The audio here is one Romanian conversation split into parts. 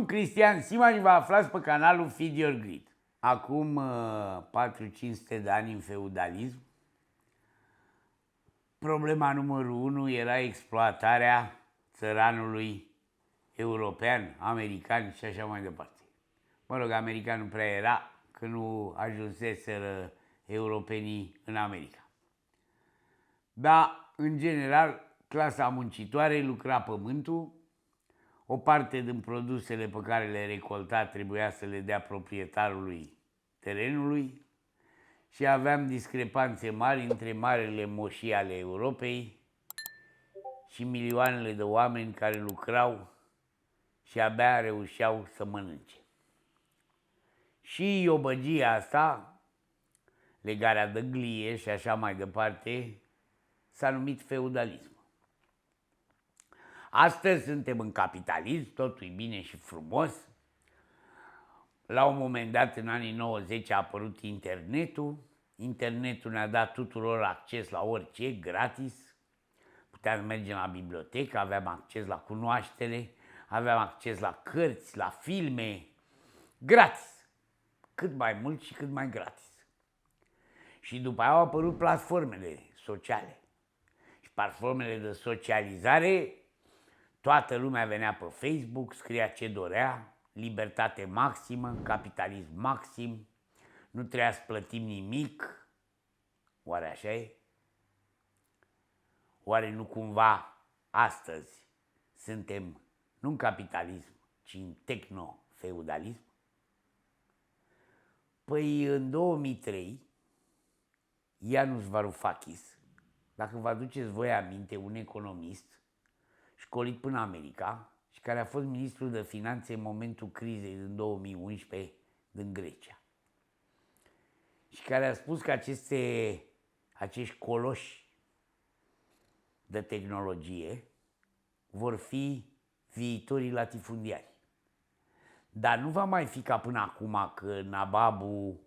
Cristian Sima și vă aflați pe canalul Feed Your Greed. Acum 400-500 de ani în feudalism, problema numărul 1 era exploatarea țăranului european, american și așa mai departe. Mă rog, american nu prea era, că nu ajunseseră europenii în America. Dar, în general, clasa muncitoare lucra pământul, o parte din produsele pe care le recolta trebuia să le dea proprietarului terenului și aveam discrepanțe mari între marile moșii ale Europei și milioanele de oameni care lucrau și abia reușeau să mănânce. Și iobăgia asta, legarea de glie și așa mai departe, s-a numit feudalism. Astăzi suntem în capitalism, totul e bine și frumos. La un moment dat, în anii 90, a apărut internetul. Internetul ne-a dat tuturor acces la orice, gratis. Puteam merge la bibliotecă, aveam acces la cunoaștere, aveam acces la cărți, la filme, gratis. Cât mai mult și cât mai gratis. Și după aia au apărut platformele sociale. Și platformele de socializare, toată lumea venea pe Facebook, scria ce dorea, libertate maximă, capitalism maxim, nu trebuia să plătim nimic. Oare așa e? Oare nu cumva astăzi suntem nu în capitalism, ci în tehno-feudalism? Păi în 2003, Janusz Varoufakis, dacă vă aduceți voi aminte, un economist școlit până în America și care a fost ministrul de finanțe în momentul crizei din 2011 din Grecia. Și care a spus că acești coloși de tehnologie vor fi viitorii latifundiari. Dar nu va mai fi ca până acum, că Nababu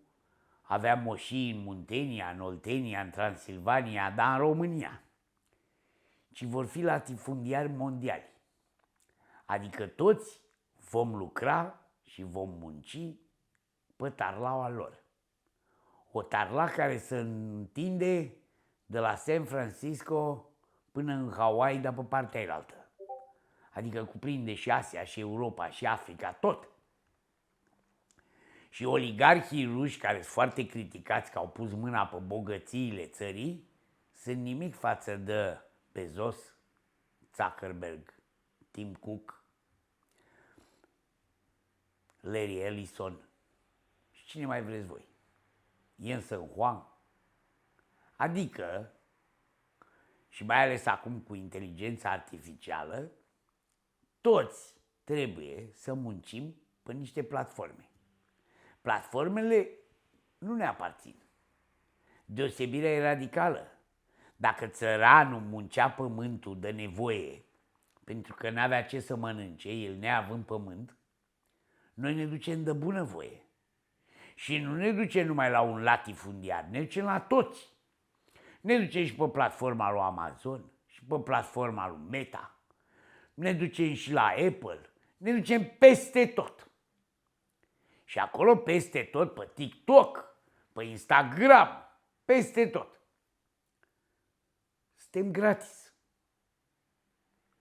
avea moșii în Muntenia, în Oltenia, în Transilvania, dar în România. Ci vor fi latifundiari mondiali. Adică toți vom lucra și vom munci pe tarlaua lor. O tarla care se întinde de la San Francisco până în Hawaii, dar pe partea ailaltă. Adică cuprinde și Asia, și Europa, și Africa, tot. Și oligarhii ruși, care sunt foarte criticați că au pus mâna pe bogățiile țării, sunt nimic față de Bezos, Zuckerberg, Tim Cook, Larry Ellison și cine mai vreți voi, Jensen Huang. Adică, și mai ales acum cu inteligența artificială, toți trebuie să muncim pe niște platforme. Platformele nu ne aparțin. Deosebirea e radicală. Dacă țăranul muncea pământul de nevoie, pentru că n-avea ce să mănânce, el neavând pământ, noi ne ducem de bunăvoie. Și nu ne ducem numai la un latifundiar, ne ducem la toți. Ne ducem și pe platforma lui Amazon, și pe platforma lui Meta, ne ducem și la Apple, ne ducem peste tot. Și acolo peste tot, pe TikTok, pe Instagram, peste tot. Suntem gratis.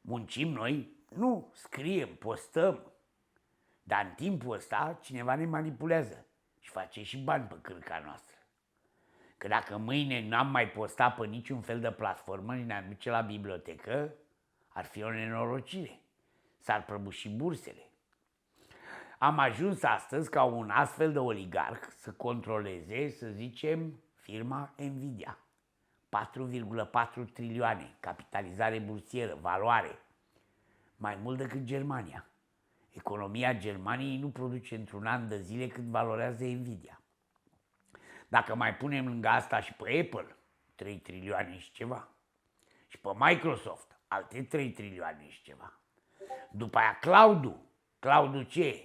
Muncim noi? Nu, scriem, postăm. Dar în timpul ăsta cineva ne manipulează și face și bani pe cârca noastră. Că dacă mâine n-am mai postat pe niciun fel de platformă și ne-am duce la bibliotecă, ar fi o nenorocire. S-ar prăbuși bursele. Am ajuns astăzi ca un astfel de oligarh să controleze, să zicem, firma Nvidia. 4,4 trilioane, capitalizare bursieră, valoare, mai mult decât Germania. Economia Germaniei nu produce într-un an de zile cât valorează Nvidia. Dacă mai punem lângă asta și pe Apple, 3 trilioane și ceva. Și pe Microsoft, alte 3 trilioane și ceva. După aia cloud-ul. Cloud-ul ce e?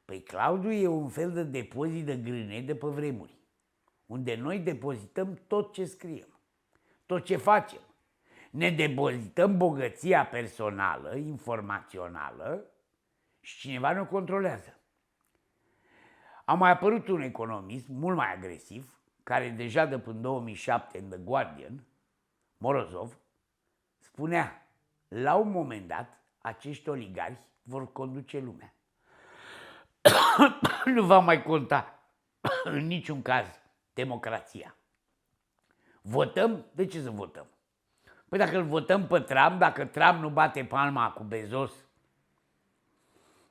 Păi cloud-ul e un fel de depozit de grâne de pe vremuri, unde noi depozităm tot ce scriem, tot ce facem. Ne depozităm bogăția personală, informațională și cineva ne controlează. A mai apărut un economist mult mai agresiv, care deja de până 2007 în The Guardian, Morozov, spunea, la un moment dat, acești oligarhi vor conduce lumea. Nu va mai conta în niciun caz democrația. Votăm? De ce să votăm? Păi dacă îl votăm pe Trump, dacă Trump nu bate palma cu Bezos,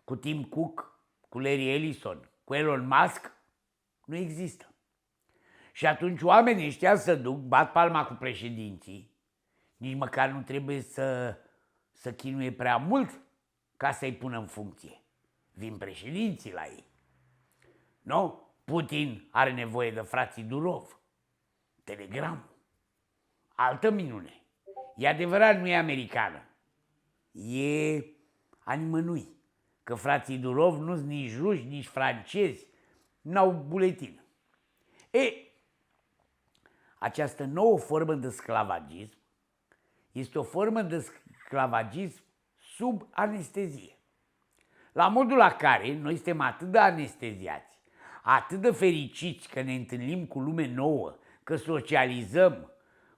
cu Tim Cook, cu Larry Ellison, cu Elon Musk, nu există. Și atunci oamenii ăștia se duc, bat palma cu președinții, nici măcar nu trebuie să chinuie prea mult ca să-i pună în funcție. Vin președinții la ei. Nu? Putin are nevoie de frații Durov. Telegram. Altă minune. E adevărat, nu e americană. E a nimănui. Că frații Durov nu sunt nici ruși, nici francezi. N-au buletin. Această nouă formă de sclavagism este o formă de sclavagism sub anestezie. La modul la care noi suntem atât de anesteziați, atât de fericiți că ne întâlnim cu lume nouă, că socializăm,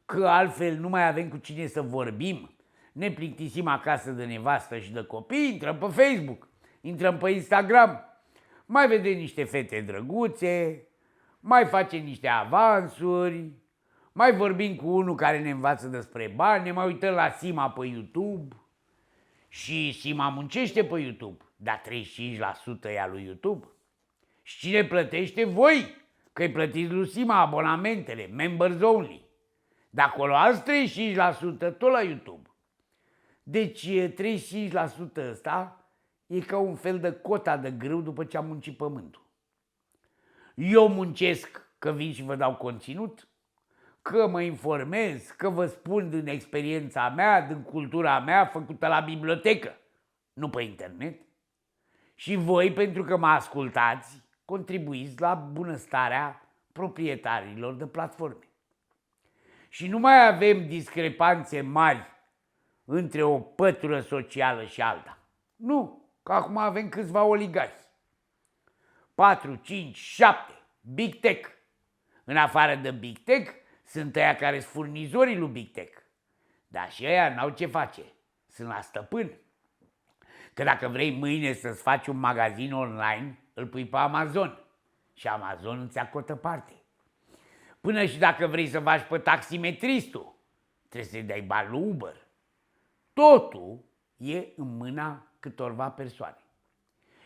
că altfel nu mai avem cu cine să vorbim, ne plictisim acasă de nevastă și de copii, intrăm pe Facebook, intrăm pe Instagram, mai vedem niște fete drăguțe, mai facem niște avansuri, mai vorbim cu unul care ne învață despre bani, ne mai uităm la Sima pe YouTube și Sima muncește pe YouTube, dar 35% e a lui YouTube. Și cine plătește? Voi, că îi plătiți lui Sima abonamentele, members only. De acolo alți 35% tot la YouTube. Deci 35% ăsta e ca un fel de cota de grâu după ce am muncit pământul. Eu muncesc că vin și vă dau conținut, că mă informez, că vă spun din experiența mea, din cultura mea făcută la bibliotecă, nu pe internet. Și voi, pentru că mă ascultați, contribuiți la bunăstarea proprietarilor de platforme. Și nu mai avem discrepanțe mari între o pătură socială și alta. Nu, că acum avem câțiva oligarhi. 4, 5, 7, Big Tech. În afară de Big Tech, sunt ăia care sunt furnizorii lui Big Tech. Dar și ăia n-au ce face, sunt la stăpân. Că dacă vrei mâine să-ți faci un magazin online, îl pui pe Amazon și Amazon îți ia cotă parte. Până și dacă vrei să faci pe taximetristul, trebuie să-i dai bani lui Uber. Totul e în mâna câtorva persoane.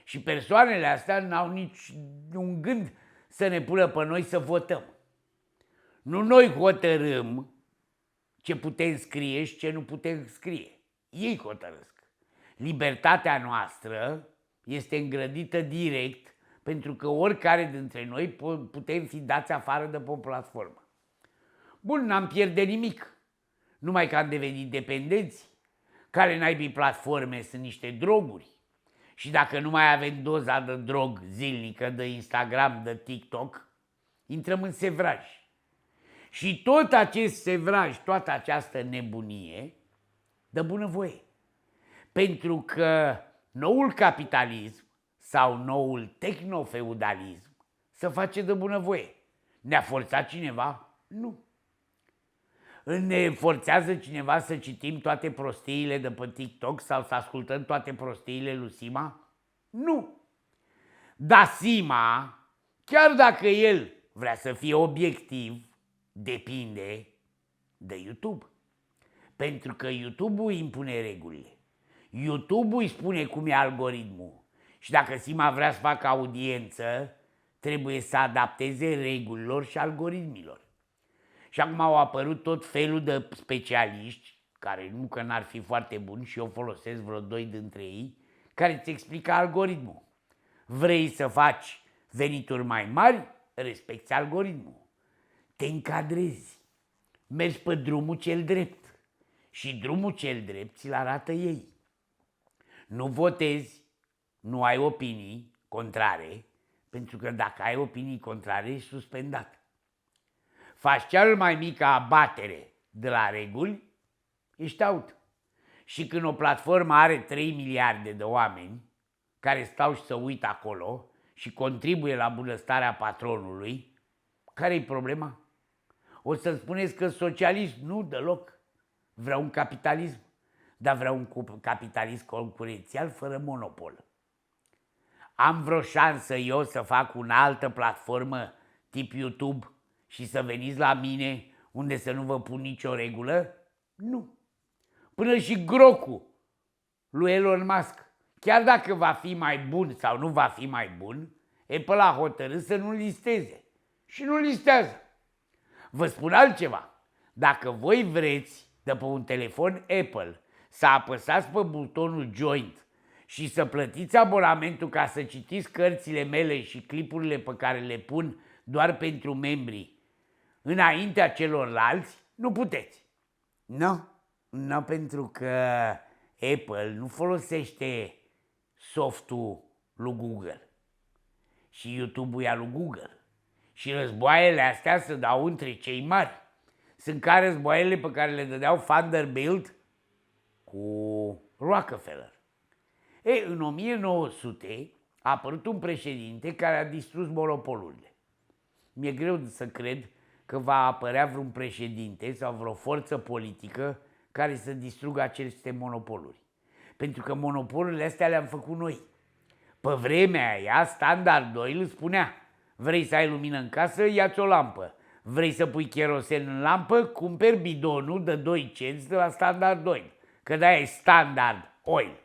Și persoanele astea n-au nici un gând să ne pună pe noi să votăm. Nu noi hotărâm ce putem scrie și ce nu putem scrie. Ei hotărăsc. Libertatea noastră este îngrădită direct pentru că oricare dintre noi putem fi dați afară de pe o platformă. Bun, n-am pierdut nimic. Numai că am devenit dependenți. Care naibii platforme sunt niște droguri. Și dacă nu mai avem doza de drog zilnică de Instagram, de TikTok, intrăm în sevraj. Și tot acest sevraj, toată această nebunie, dă bunăvoie. Pentru că noul capitalism sau noul tehnofeudalism se face de bunăvoie. Ne-a forțat cineva? Nu. Ne forțează cineva să citim toate prostiile de pe TikTok sau să ascultăm toate prostiile lui Sima? Nu. Dar Sima, chiar dacă el vrea să fie obiectiv, depinde de YouTube. Pentru că YouTube-ul impune regulile. YouTube-ul îi spune cum e algoritmul. Și dacă Sima vrea să facă audiență, trebuie să adapteze regulilor și algoritmilor. Și acum au apărut tot felul de specialiști, care nu că n-ar fi foarte buni și eu folosesc vreo 2 dintre ei, care îți explică algoritmul. Vrei să faci venituri mai mari? Respecti algoritmul. Te încadrezi. Mergi pe drumul cel drept. Și drumul cel drept ți-l arată ei. Nu votezi, nu ai opinii contrare, pentru că dacă ai opinii contrare, ești suspendat. Faci cel mai mică abatere de la reguli, ești out. Și când o platformă are 3 miliarde de oameni, care stau și se uită acolo și contribuie la bunăstarea patronului, care-i problema? O să spuneți că socialism nu deloc. Vreau un capitalism, dar vreau un capitalism concurențial fără monopol. Am vreo șansă eu să fac o altă platformă tip YouTube și să veniți la mine unde să nu vă pun nicio regulă? Nu. Până și Grocu lui Elon Musk, chiar dacă va fi mai bun sau nu va fi mai bun, Apple a hotărât să nu listeze. Și nu listează. Vă spun altceva. Dacă voi vreți de pe un telefon Apple să apăsați pe butonul Joint și să plătiți abonamentul ca să citiți cărțile mele și clipurile pe care le pun doar pentru membrii înaintea celorlalți, nu puteți. Nu, pentru că Apple nu folosește softul lui Google și YouTube-ul e al lui Google. Și războaiele astea se dau între cei mari. Sunt ca războaiele pe care le dădeau Vanderbilt cu Rockefeller. În 1900 a apărut un președinte care a distrus monopolurile. Mi-e greu să cred că va apărea vreun președinte sau vreo forță politică care să distrugă aceste monopoluri. Pentru că monopolurile astea le-am făcut noi. Pe vremea aia, Standard Oil îți spunea: vrei să ai lumină în casă, ia-ți o lampă. Vrei să pui cherosen în lampă, cumperi bidonul de 2 cenți de la Standard Oil. Că de-aia e Standard Oil.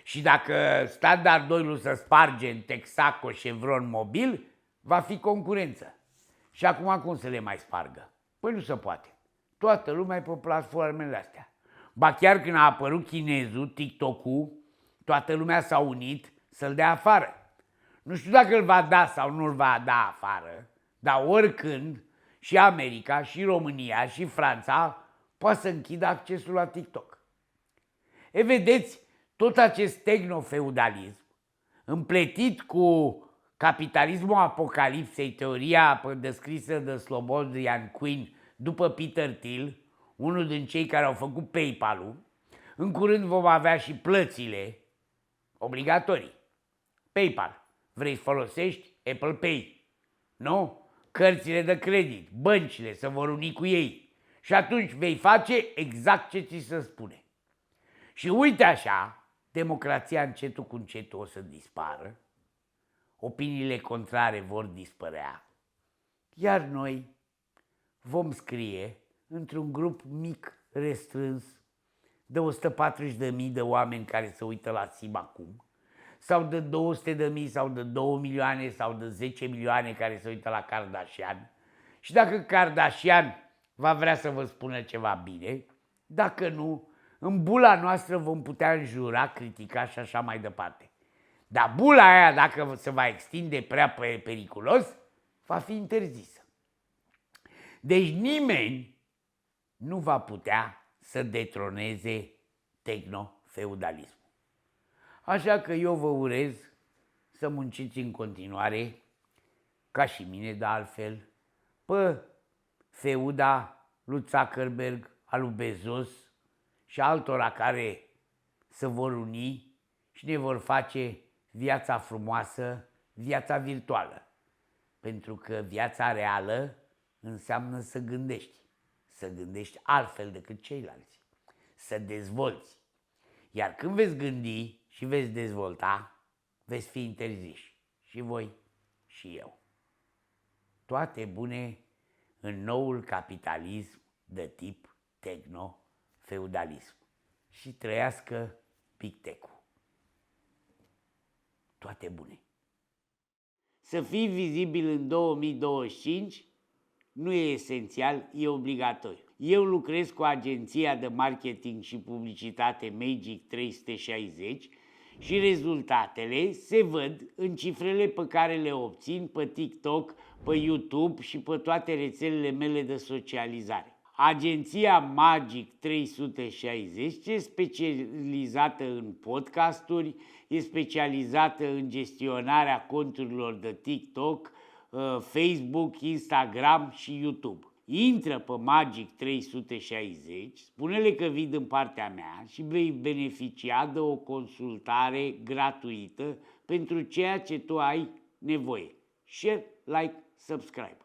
Și dacă Standard Oil-ul se sparge în Texaco, Chevron, Mobil, va fi concurență. Și acum cum să le mai spargă? Păi nu se poate. Toată lumea e pe platformele astea. Ba chiar când a apărut chinezul, TikTok-ul, toată lumea s-a unit să-l dea afară. Nu știu dacă îl va da sau nu îl va da afară, dar oricând și America, și România, și Franța poate să închidă accesul la TikTok. Vedeți, tot acest tehnofeudalism, împletit cu capitalismul apocalipsei, teoria descrisă de Slobodian Quinn după Peter Thiel, unul din cei care au făcut PayPal-ul, în curând vom avea și plățile obligatorii. PayPal. Vrei să folosești? Apple Pay. Nu? Cărțile de credit, băncile se vor uni cu ei. Și atunci vei face exact ce ți se spune. Și uite așa, democrația încetul cu încetul o să dispară, opiniile contrare vor dispărea, iar noi vom scrie într-un grup mic, restrâns, de 140.000 de oameni care se uită la SIM acum, sau de 200.000 sau de 2 milioane sau de 10 milioane care se uită la Kardashian. Și dacă Kardashian va vrea să vă spună ceva bine, dacă nu, în bula noastră vom putea înjura, critica și așa mai departe. Dar bula aia, dacă se va extinde prea periculos, va fi interzisă. Deci nimeni nu va putea să detroneze tehnofeudalismul. Așa că eu vă urez să munciți în continuare, ca și mine de altfel, pe feuda lui Zuckerberg, a lui Bezos și altora care se vor uni și ne vor face viața frumoasă, viața virtuală. Pentru că viața reală înseamnă să gândești altfel decât ceilalți, să dezvolți. Iar când veți gândi și veți dezvolta, veți fi interziși. Și voi și eu. Toate bune în noul capitalism de tip tehnofeudalism. Și trăiască Big Tech-ul. Toate bune. Să fii vizibil în 2025 nu e esențial, e obligatoriu. Eu lucrez cu agenția de marketing și publicitate Magic 360 și rezultatele se văd în cifrele pe care le obțin pe TikTok, pe YouTube și pe toate rețelele mele de socializare. Agenția Magic 360 e specializată în podcasturi, e specializată în gestionarea conturilor de TikTok, Facebook, Instagram și YouTube. intră pe Magic 360, spune-le că vii din partea mea și vei beneficia de o consultare gratuită pentru ceea ce tu ai nevoie. Share, like, subscribe.